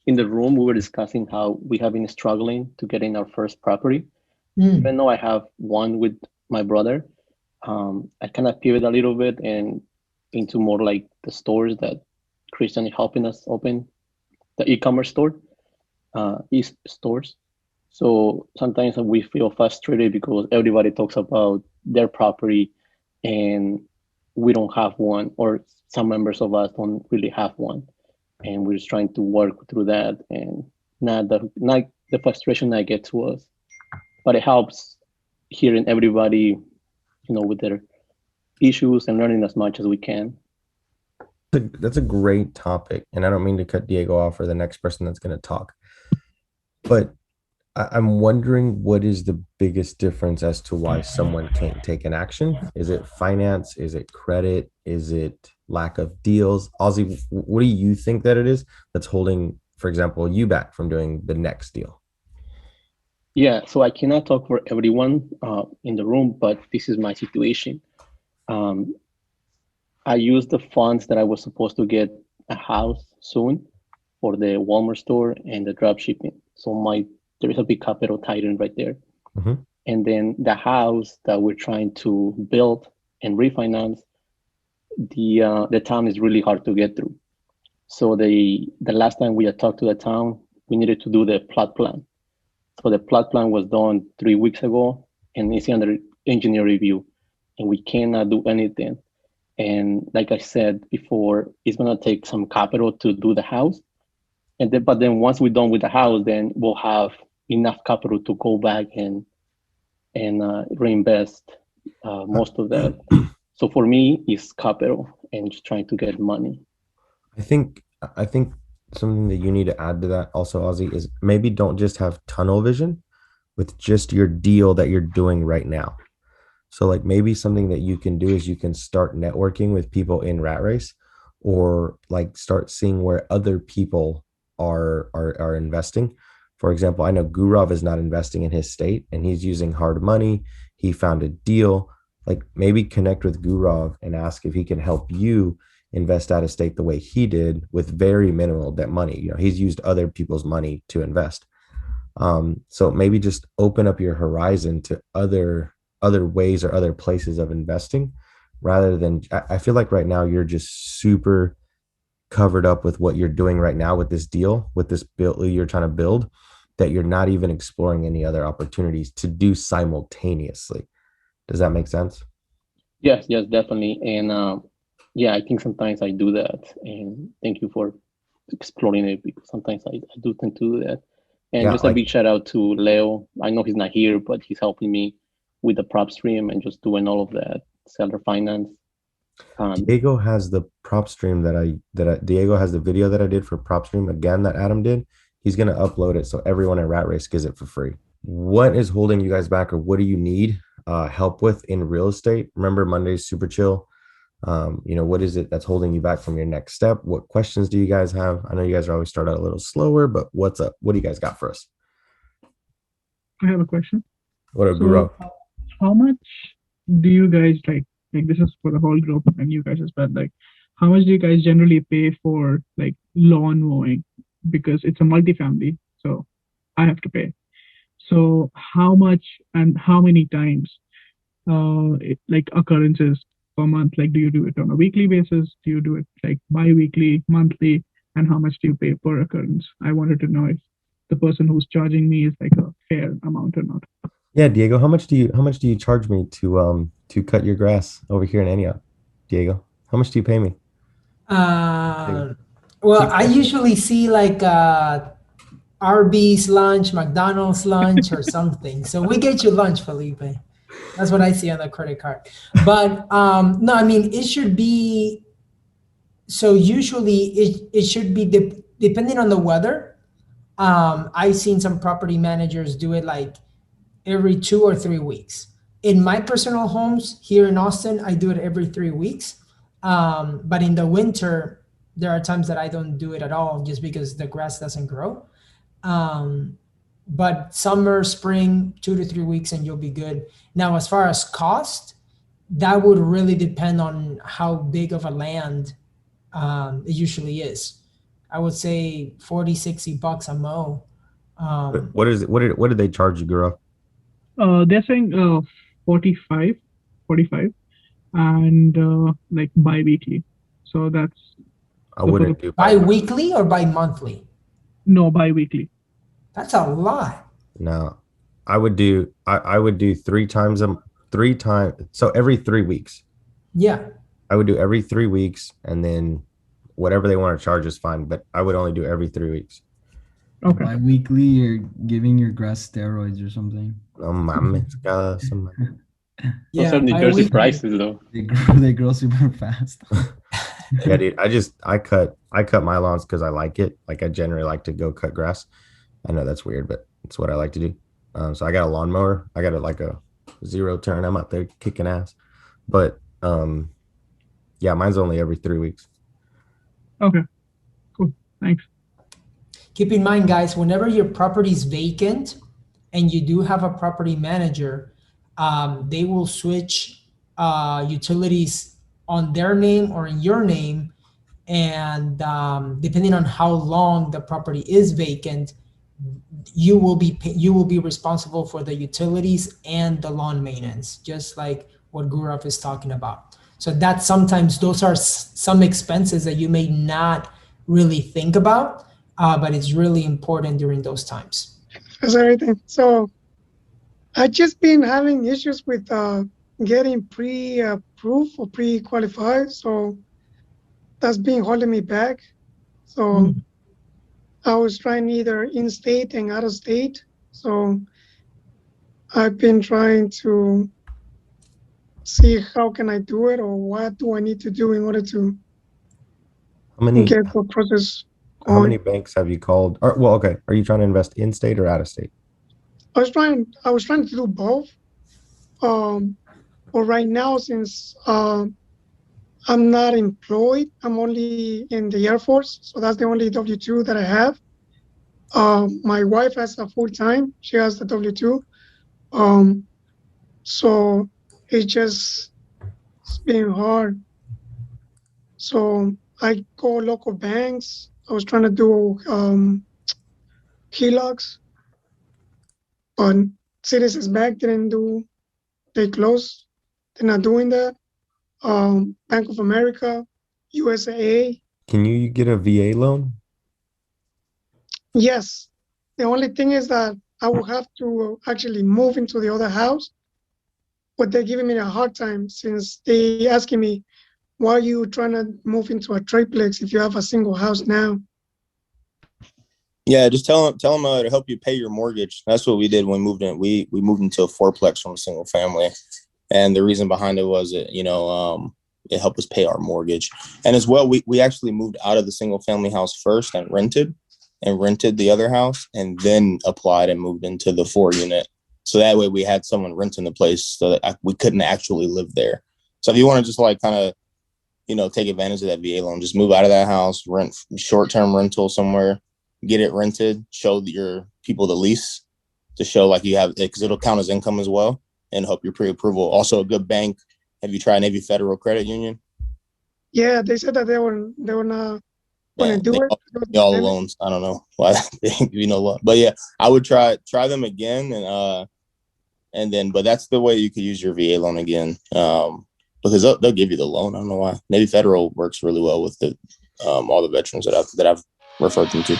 in the room, we were discussing how we have been struggling to get in our first property. Mm. Even though I have one with my brother, I kind of pivot a little bit and into more like the stores that Christian is helping us open, the e-commerce store, stores. So sometimes we feel frustrated because everybody talks about their property and we don't have one, or some members of us don't really have one. And we're just trying to work through that, and not the frustration I get to us, but it helps hearing everybody, with their issues and learning as much as we can. That's a great topic. And I don't mean to cut Diego off or the next person that's going to talk, but I'm wondering what is the biggest difference as to why someone can't take an action? Is it finance? Is it credit? Is it lack of deals? Ozzy, what do you think that it is that's holding, for example, you back from doing the next deal? Yeah, so I cannot talk for everyone in the room, but this is my situation. Um, I used the funds that I was supposed to get a house soon for the Walmart store and the drop shipping. So there is a big capital tied in right there. Mhm. And then the house that we're trying to build and refinance, the town is really hard to get through. So the last time we had talked to the town, we needed to do the plot plan. So the plot plan was done 3 weeks ago, and it's under engineer review, and we cannot do anything. And like I said before, it's gonna take some capital to do the house, but then once we're done with the house, then we'll have enough capital to go back and reinvest most of that. So for me, it's capital and just trying to get money. I think something that you need to add to that also, Ozzy, is maybe don't just have tunnel vision with just your deal that you're doing right now. So like maybe something that you can do is you can start networking with people in Rat Race, or like start seeing where other people are investing. For example, I know Gurov is not investing in his state and he's using hard money. He found a deal. Like maybe connect with Gurov and ask if he can help you invest out of state the way he did with very minimal debt money. He's used other people's money to invest. So maybe just open up your horizon to other ways or other places of investing, rather than, I feel like right now you're just super covered up with what you're doing right now with this deal, with this build you're trying to build, that you're not even exploring any other opportunities to do simultaneously. Does that make sense? Yes, yes, definitely. And yeah, I think sometimes I do that. And thank you for exploring it, because sometimes I do tend to do that. And Yeah, just a like big shout out to Leo. I know he's not here, but he's helping me with the prop stream and just doing all of that seller finance. Um, Diego has the prop stream Diego has the video that I did for prop stream again that Adam did. He's gonna upload it so everyone in Rat Race gets it for free. What is holding you guys back, or what do you need help with in real estate? Remember, Monday's super chill. What is it that's holding you back from your next step? What questions do you guys have? I know you guys are always start out a little slower, but what's up? What do you guys got for us? I have a question. What a So, guru. how much do you guys like this is for the whole group and you guys as well, like how much do you guys generally pay for like lawn mowing? Because it's a multifamily, so I have to pay. So how much and how many times like occurrences per month? Like do you do it on a weekly basis? Do you do it like bi-weekly, monthly? And how much do you pay per occurrence? I wanted to know if the person who's charging me is like a fair amount or not. Yeah, Diego, how much do you charge me to cut your grass over here in Antioch? Diego, how much do you pay me? Diego. Uh, well, Cheap I question. usually see like Arby's lunch, McDonald's lunch, or something. So we get you lunch, Felipe. That's what I see on the credit card. But no, I mean it should be. So usually it should be depending on the weather. I've seen some property managers do it like every 2 or 3 weeks. In my personal homes here in Austin, I do it every 3 weeks. But in the winter, there are times that I don't do it at all just because the grass doesn't grow. Um, but summer, spring, 2 to 3 weeks, and you'll be good. Now, as far as cost, that would really depend on how big of a land it usually is. I would say 40, 60 bucks a mow. What is it? What did they charge you, girl? They're saying 45, 45, and like bi-weekly. So that's I wouldn't do bi-weekly or bi-monthly? No, bi-weekly. That's a lot. No, I would do 3 times so every 3 weeks. Yeah. I would do every 3 weeks, and then whatever they want to charge is fine, but I would only do every 3 weeks. Okay. Bi-weekly, you're giving your grass steroids or something. Oh my God. Those are New Jersey prices, though. They grow super fast. Yeah, dude. I cut my lawns because I like it. Like, I generally like to go cut grass. I know that's weird, but it's what I like to do. So I got a lawnmower. I got a 0 turn. I'm out there kicking ass. But yeah, mine's only every 3 weeks. Okay. Cool. Thanks. Keep in mind, guys, whenever your property is vacant and you do have a property manager, they will switch utilities on their name or in your name. And depending on how long the property is vacant, you will be responsible for the utilities and the lawn maintenance, just like what Gaurav is talking about. So that sometimes those are some expenses that you may not really think about, but it's really important during those times. That's everything. So I just been having issues with getting pre-approved or pre-qualified. So that's been holding me back. So I was trying either in-state and out-of-state. So I've been trying to see how can I do it, or what do I need to do in order to get the process going. How many banks have you called? Okay. Are you trying to invest in-state or out-of-state? I was trying to do both. But right now, since I'm not employed, I'm only in the Air Force, so that's the only W-2 that I have. My wife has a full-time. She has the W-2. So it's been hard. So I call local banks. I was trying to do HELOCs, but Citizens Bank they closed. They're not doing that. Bank of America, USAA. Can you get a VA loan? Yes. The only thing is that I will have to actually move into the other house, but they're giving me a hard time since they asking me, why are you trying to move into a triplex if you have a single house now? Yeah, just tell them to help you pay your mortgage. That's what we did when we moved in. We moved into a fourplex from a single family, and the reason behind it was it helped us pay our mortgage. And as well, we actually moved out of the single family house first and rented the other house, and then applied and moved into the 4-unit. So that way we had someone renting the place, so that we couldn't actually live there. So if you want to just like kind of, take advantage of that VA loan, just move out of that house, rent short-term rental somewhere, get it rented, show your people the lease to show like you have it, because it'll count as income as well and help your pre-approval. Also a good bank. Have you tried Navy Federal Credit Union? Yeah, they said that they were not going to do it. All the loans. I don't know why they give you no loan, but yeah, I would try them again, and then but that's the way you could use your VA loan again, because they'll give you the loan. I don't know why. Navy Federal works really well with all the veterans that I've referred them to.